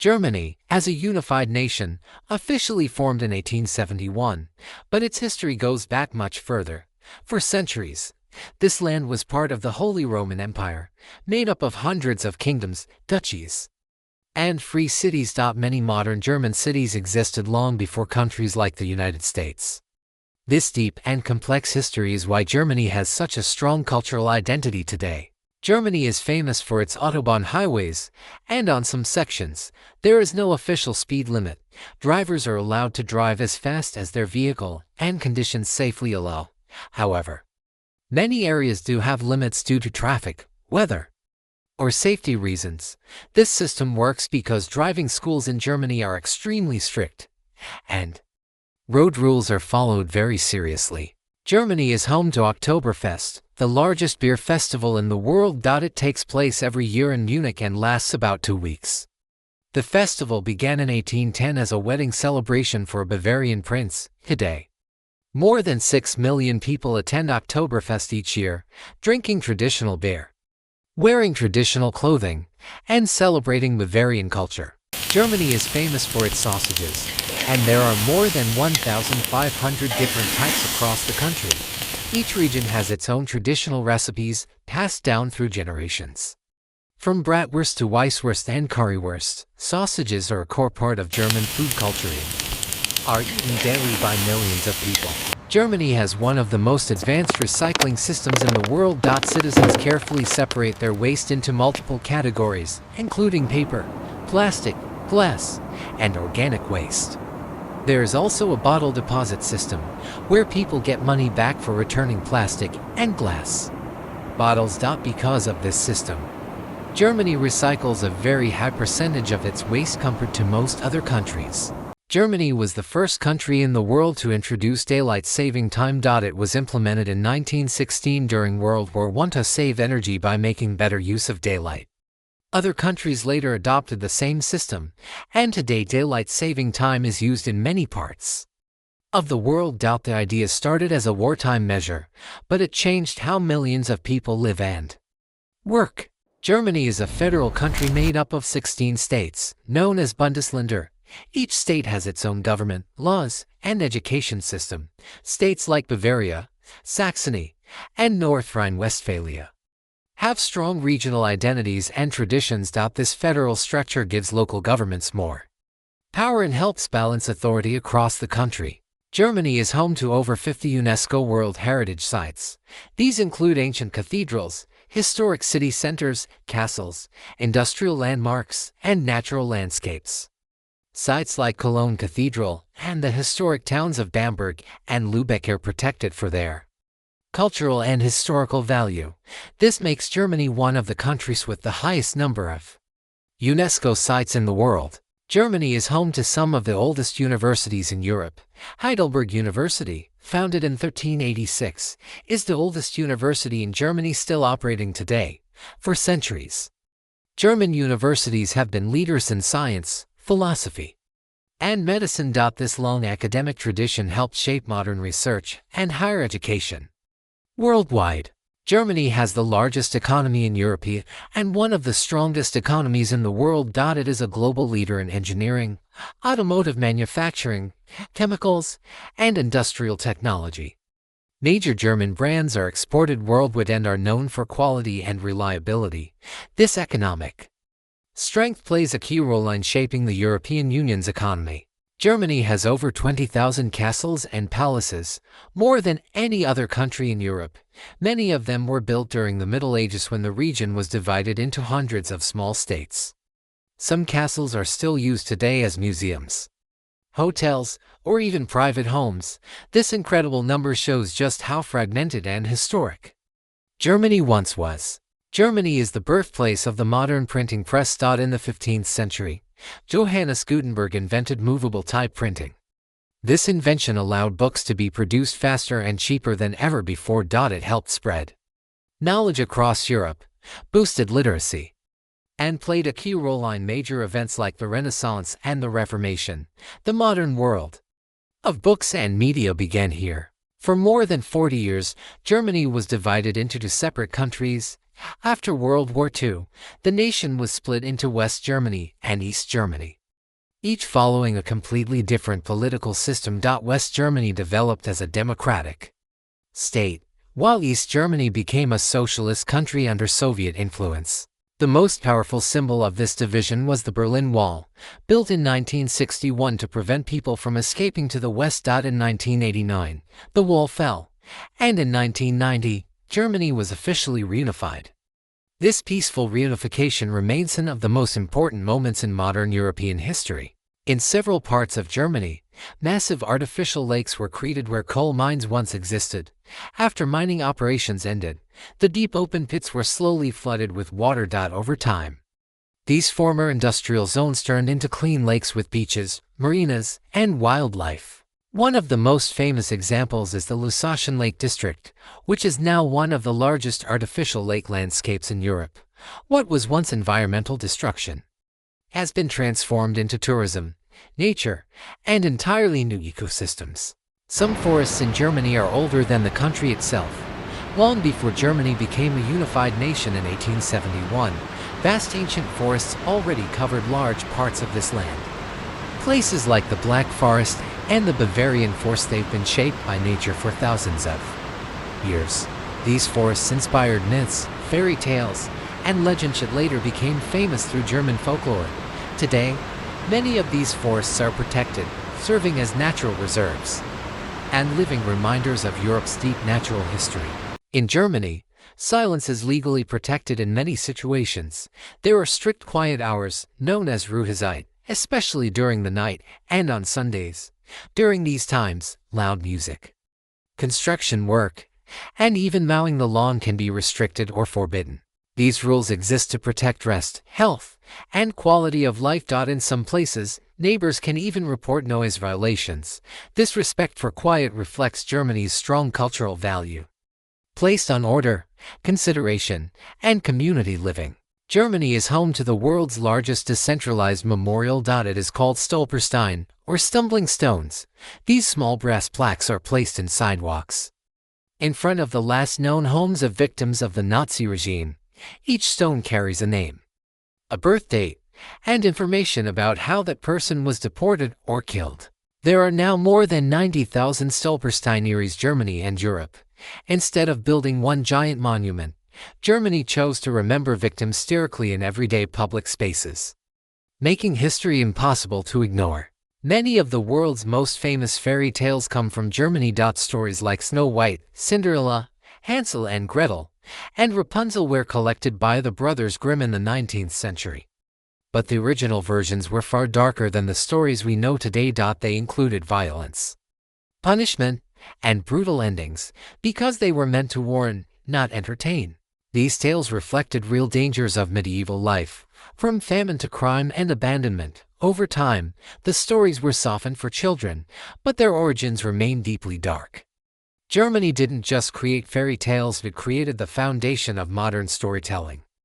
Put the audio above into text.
Germany, as a unified nation, officially formed in 1871, but its history goes back much further. For centuries, this land was part of the Holy Roman Empire, made up of hundreds of kingdoms, duchies, and free cities. Many modern German cities existed long before countries like the United States. This deep and complex history is why Germany has such a strong cultural identity today. Germany is famous for its autobahn highways, and on some sections, there is no official speed limit. Drivers are allowed to drive as fast as their vehicle and conditions safely allow. However, many areas do have limits due to traffic, weather, or safety reasons. This system works because driving schools in Germany are extremely strict, and road rules are followed very seriously. Germany is home to Oktoberfest, the largest beer festival in the world. It takes place every year in Munich and lasts about 2 weeks. The festival began in 1810 as a wedding celebration for a Bavarian prince. Today, more than 6 million people attend Oktoberfest each year, drinking traditional beer, wearing traditional clothing, and celebrating Bavarian culture. Germany is famous for its sausages, and there are more than 1,500 different types across the country. Each region has its own traditional recipes passed down through generations. From bratwurst to Weisswurst and currywurst, sausages are a core part of German food culture and are eaten daily by millions of people. Germany has one of the most advanced recycling systems in the world. Citizens carefully separate their waste into multiple categories, including paper, plastic, glass, and organic waste. There is also a bottle deposit system, where people get money back for returning plastic and glass bottles. Because of this system, Germany recycles a very high percentage of its waste compared to most other countries. Germany was the first country in the world to introduce daylight saving time. It was implemented in 1916 during World War I to save energy by making better use of daylight. Other countries later adopted the same system, and today daylight saving time is used in many parts of the world. The idea started as a wartime measure, but it changed how millions of people live and work. Germany is a federal country made up of 16 states, known as Bundesländer. Each state has its own government, laws, and education system. States like Bavaria, Saxony, and North Rhine-Westphalia have strong regional identities and traditions. This federal structure gives local governments more power and helps balance authority across the country. Germany is home to over 50 UNESCO World Heritage Sites. These include ancient cathedrals, historic city centers, castles, industrial landmarks, and natural landscapes. Sites like Cologne Cathedral and the historic towns of Bamberg and Lübeck are protected for their cultural and historical value. This makes Germany one of the countries with the highest number of UNESCO sites in the world. Germany is home to some of the oldest universities in Europe. Heidelberg University, founded in 1386, is the oldest university in Germany still operating today. For centuries, German universities have been leaders in science, philosophy, and medicine. This long academic tradition helped shape modern research and higher education worldwide. Germany has the largest economy in Europe and one of the strongest economies in the world. It is a global leader in engineering, automotive manufacturing, chemicals, and industrial technology. Major German brands are exported worldwide and are known for quality and reliability. This economic strength plays a key role in shaping the European Union's economy. Germany has over 20,000 castles and palaces, more than any other country in Europe. Many of them were built during the Middle Ages when the region was divided into hundreds of small states. Some castles are still used today as museums, hotels, or even private homes. This incredible number shows just how fragmented and historic Germany once was. Germany is the birthplace of the modern printing press. In the 15th century, Johannes Gutenberg invented movable type printing. This invention allowed books to be produced faster and cheaper than ever before. It helped spread knowledge across Europe, boosted literacy, and played a key role in major events like the Renaissance and the Reformation. The modern world of books and media began here. For more than 40 years, Germany was divided into two separate countries, After World War II, the nation was split into West Germany and East Germany, each following a completely different political system. West Germany developed as a democratic state, while East Germany became a socialist country under Soviet influence. The most powerful symbol of this division was the Berlin Wall, built in 1961 to prevent people from escaping to the West. In 1989, the wall fell, and in 1990, Germany was officially reunified. This peaceful reunification remains one of the most important moments in modern European history. In several parts of Germany, massive artificial lakes were created where coal mines once existed. After mining operations ended, the deep open pits were slowly flooded with water. Over time, these former industrial zones turned into clean lakes with beaches, marinas, and wildlife. One of the most famous examples is the Lusatian Lake District, which is now one of the largest artificial lake landscapes in Europe. What was once environmental destruction has been transformed into tourism, nature, and entirely new ecosystems. Some forests in Germany are older than the country itself. Long before Germany became a unified nation in 1871, vast ancient forests already covered large parts of this land. Places like the Black Forest and the Bavarian Forest, they've been shaped by nature for thousands of years. These forests inspired myths, fairy tales, and legends that later became famous through German folklore. Today, many of these forests are protected, serving as natural reserves and living reminders of Europe's deep natural history. In Germany, silence is legally protected in many situations. There are strict quiet hours, known as Ruhezeit, especially during the night and on Sundays. During these times, loud music, construction work, and even mowing the lawn can be restricted or forbidden. These rules exist to protect rest, health, and quality of life. In some places, neighbors can even report noise violations. This respect for quiet reflects Germany's strong cultural value, placed on order, consideration, and community living. Germany is home to the world's largest decentralized memorial. It is called Stolperstein, or stumbling stones. These small brass plaques are placed in sidewalks in front of the last known homes of victims of the Nazi regime. Each stone carries a name, a birth date, and information about how that person was deported or killed. There are now more than 90,000 Stolpersteine in Germany and Europe. Instead of building one giant monument, Germany chose to remember victims sterically in everyday public spaces, making history impossible to ignore. Many of the world's most famous fairy tales come from Germany. Stories like Snow White, Cinderella, Hansel and Gretel, and Rapunzel were collected by the brothers Grimm in the 19th century. But the original versions were far darker than the stories we know today. They included violence, punishment, and brutal endings, because they were meant to warn, not entertain. These tales reflected real dangers of medieval life, from famine to crime and abandonment. Over time, the stories were softened for children, but their origins remain deeply dark. Germany didn't just create fairy tales, but created the foundation of modern storytelling.